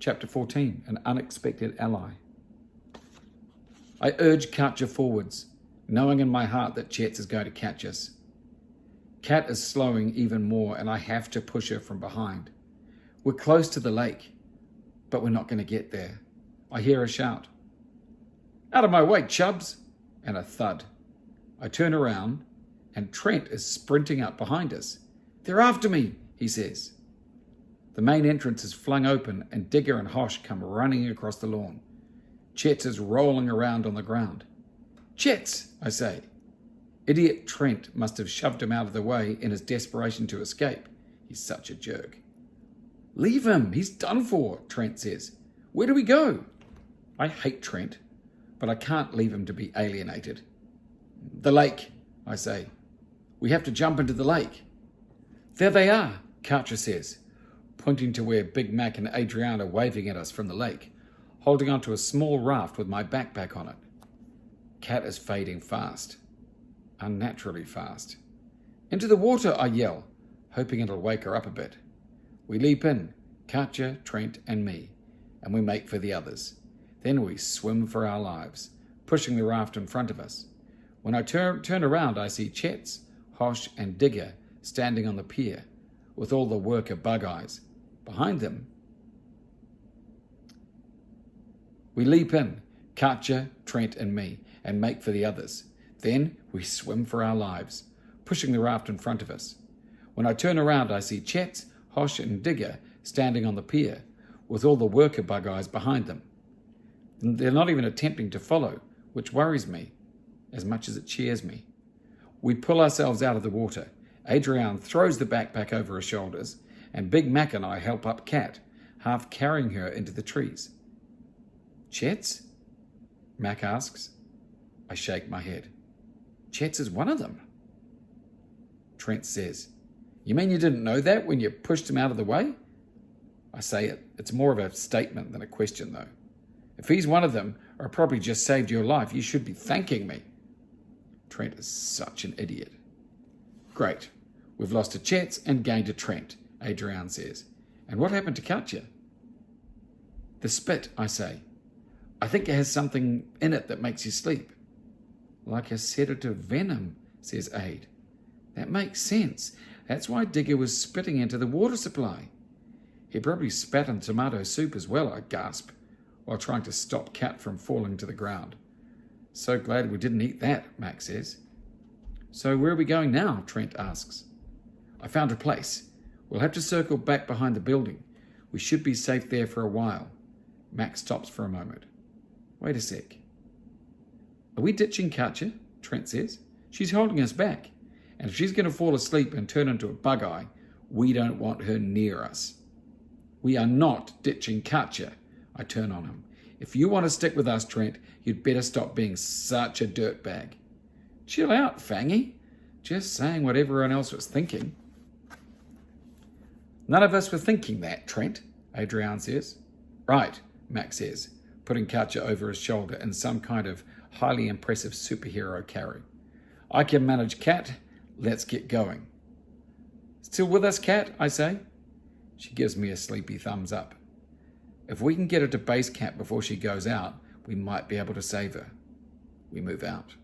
Chapter 14, An Unexpected Ally. I urge Katja forwards, knowing in my heart that Chet's is going to catch us. Kat is slowing even more, and I have to push her from behind. We're close to the lake, but we're not going to get there. I hear a shout. Out of my way, Chubbs! And a thud. I turn around, and Trent is sprinting up behind us. They're after me, he says. The main entrance is flung open, and Digger and Hosh come running across the lawn. Chet's is rolling around on the ground. Chet's, I say. Idiot Trent must have shoved him out of the way in his desperation to escape. He's such a jerk. Leave him, he's done for, Trent says. Where do we go? I hate Trent, but I can't leave him to be alienated. The lake, I say. We have to jump into the lake. There they are, Katja says, pointing to where Big Mac and Adrian are waving at us from the lake, holding onto a small raft with my backpack on it. Kat is fading fast, unnaturally fast. Into the water, I yell, hoping it'll wake her up a bit. We leap in, Katja, Trent and me, and we make for the others. Then we swim for our lives, pushing the raft in front of us. When I turn around, I see Chet's, Hosh and Digger standing on the pier with all the worker bug eyes. Behind them, we leap in, Katja, Trent and me, and make for the others. Then we swim for our lives, pushing the raft in front of us. When I turn around, I see Chet, Hosh and Digger standing on the pier with all the worker bug eyes behind them. They're not even attempting to follow, which worries me as much as it cheers me. We pull ourselves out of the water. Adrian throws the backpack over her shoulders, and Big Mac and I help up Kat, half carrying her into the trees. Chet's? Mac asks. I shake my head. Chet's is one of them. Trent says, You mean you didn't know that when you pushed him out of the way? I say it. It's more of a statement than a question, though. If he's one of them, I probably just saved your life. You should be thanking me. Trent is such an idiot. Great. We've lost a Chet's and gained a Trent, Adrian says. And what happened to Katja? The spit, I say. I think it has something in it that makes you sleep. Like a sedative venom, says Aid. That makes sense. That's why Digger was spitting into the water supply. He probably spat in tomato soup as well, I gasp, while trying to stop Kat from falling to the ground. So glad we didn't eat that, Max says. So where are we going now? Trent asks. I found a place. We'll have to circle back behind the building. We should be safe there for a while. Max stops for a moment. Wait a sec. Are we ditching Katja? Trent says. She's holding us back. And if she's going to fall asleep and turn into a bug-eye, we don't want her near us. We are not ditching Katja, I turn on him. If you want to stick with us, Trent, you'd better stop being such a dirtbag. Chill out, Fangy. Just saying what everyone else was thinking. None of us were thinking that, Trent, Adrian says. Right, Max says, putting Katja over his shoulder in some kind of highly impressive superhero carry. I can manage Kat. Let's get going. Still with us, Kat? I say. She gives me a sleepy thumbs up. If we can get her to base camp before she goes out, we might be able to save her. We move out.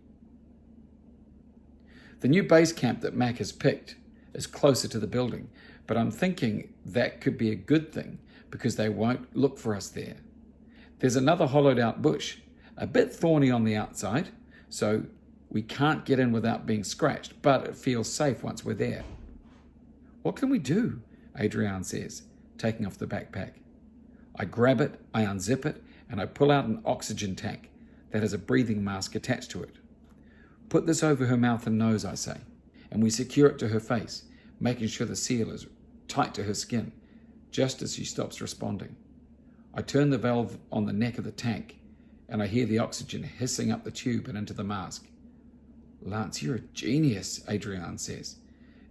The new base camp that Mac has picked is closer to the building, but I'm thinking that could be a good thing because they won't look for us there. There's another hollowed out bush, a bit thorny on the outside, so we can't get in without being scratched, but it feels safe once we're there. What can we do? Adrian says, taking off the backpack. I grab it, I unzip it, and I pull out an oxygen tank that has a breathing mask attached to it. Put this over her mouth and nose, I say, and we secure it to her face, making sure the seal is tight to her skin, just as she stops responding. I turn the valve on the neck of the tank, and I hear the oxygen hissing up the tube and into the mask. Lance, you're a genius, Adrian says.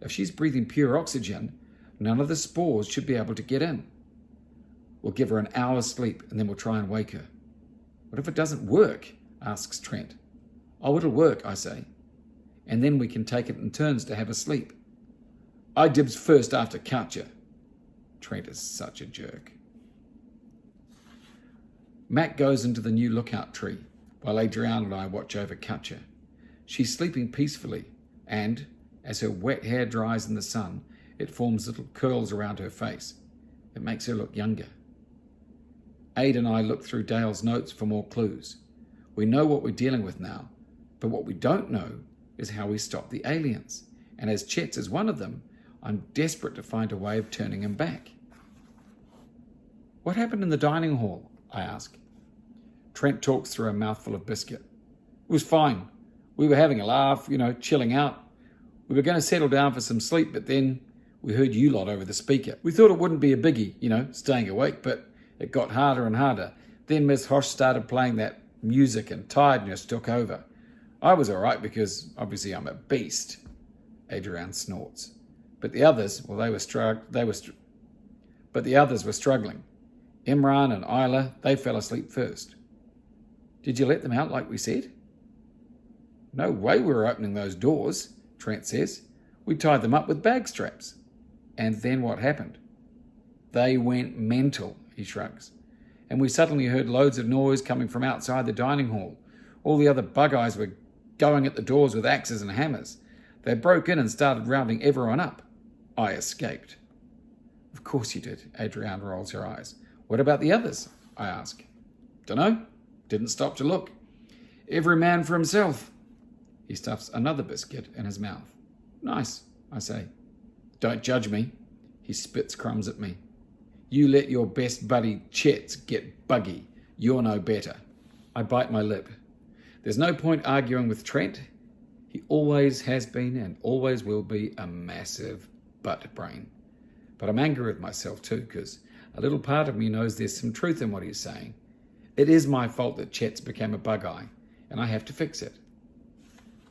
If she's breathing pure oxygen, none of the spores should be able to get in. We'll give her an hour's sleep, and then we'll try and wake her. What if it doesn't work? Asks Trent. Oh, it'll work, I say. And then we can take it in turns to have a sleep. I dibs first after Katja. Trent is such a jerk. Mac goes into the new lookout tree, while Adrian and I watch over Katja. She's sleeping peacefully, and, as her wet hair dries in the sun, it forms little curls around her face. It makes her look younger. Aid and I look through Dale's notes for more clues. We know what we're dealing with now, but what we don't know is how we stop the aliens. And as Chet's is one of them, I'm desperate to find a way of turning him back. What happened in the dining hall? I ask. Trent talks through a mouthful of biscuit. It was fine. We were having a laugh, chilling out. We were going to settle down for some sleep, but then we heard you lot over the speaker. We thought it wouldn't be a biggie, staying awake, but it got harder and harder. Then Miss Hosh started playing that music and tiredness took over. I was all right because obviously I'm a beast. Adrian snorts. But the others, but the others were struggling. Imran and Isla, they fell asleep first. Did you let them out like we said? No way we were opening those doors, Trent says. We tied them up with bag straps. And then what happened? They went mental, he shrugs. And we suddenly heard loads of noise coming from outside the dining hall. All the other bug-eyes were going at the doors with axes and hammers. They broke in and started rounding everyone up. I escaped. Of course you did, Adrian rolls her eyes. What about the others? I ask. Dunno. Didn't stop to look. Every man for himself. He stuffs another biscuit in his mouth. Nice, I say. Don't judge me. He spits crumbs at me. You let your best buddy Chet's get buggy. You're no better. I bite my lip. There's no point arguing with Trent. He always has been and always will be a massive butt brain. But I'm angry with myself too, because a little part of me knows there's some truth in what he's saying. It is my fault that Chet's became a bug-eye, and I have to fix it.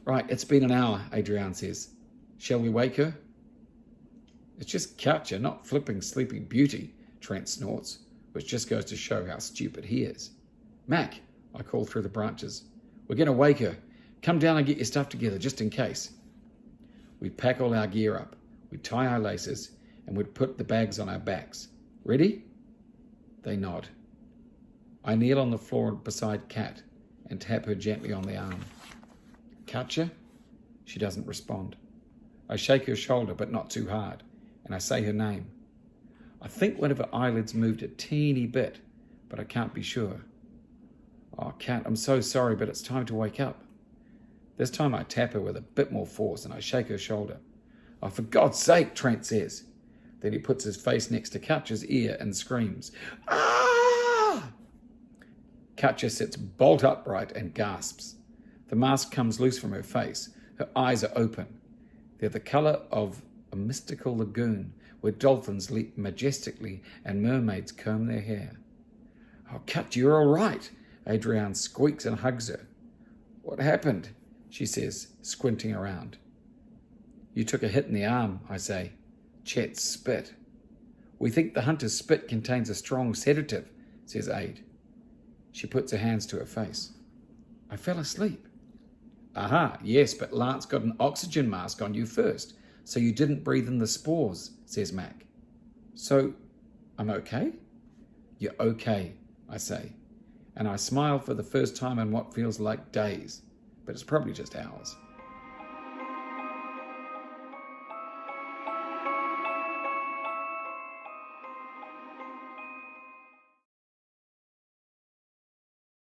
Right, it's been an hour, Adrian says. Shall we wake her? It's just Katja, not flipping Sleeping Beauty, Trent snorts, which just goes to show how stupid he is. Mac, I call through the branches. We're going to wake her. Come down and get your stuff together, just in case. We pack all our gear up. We tie our laces, and we put the bags on our backs. Ready? They nod. I kneel on the floor beside Kat and tap her gently on the arm. Katja? She doesn't respond. I shake her shoulder, but not too hard, and I say her name. I think one of her eyelids moved a teeny bit, but I can't be sure. Oh, Kat, I'm so sorry, but it's time to wake up. This time I tap her with a bit more force, and I shake her shoulder. Oh, for God's sake, Trent says. Then he puts his face next to Katja's ear and screams, Ah! Katja sits bolt upright and gasps. The mask comes loose from her face. Her eyes are open. They're the colour of a mystical lagoon where dolphins leap majestically and mermaids comb their hair. Oh, Katja, you're all right. Adrian squeaks and hugs her. What happened? She says, squinting around. You took a hit in the arm, I say. Chet's spit. We think the hunter's spit contains a strong sedative, says Aid. She puts her hands to her face. I fell asleep. Aha, yes, but Lance got an oxygen mask on you first, so you didn't breathe in the spores, says Mac. So, I'm okay? You're okay, I say, and I smile for the first time in what feels like days, but it's probably just hours.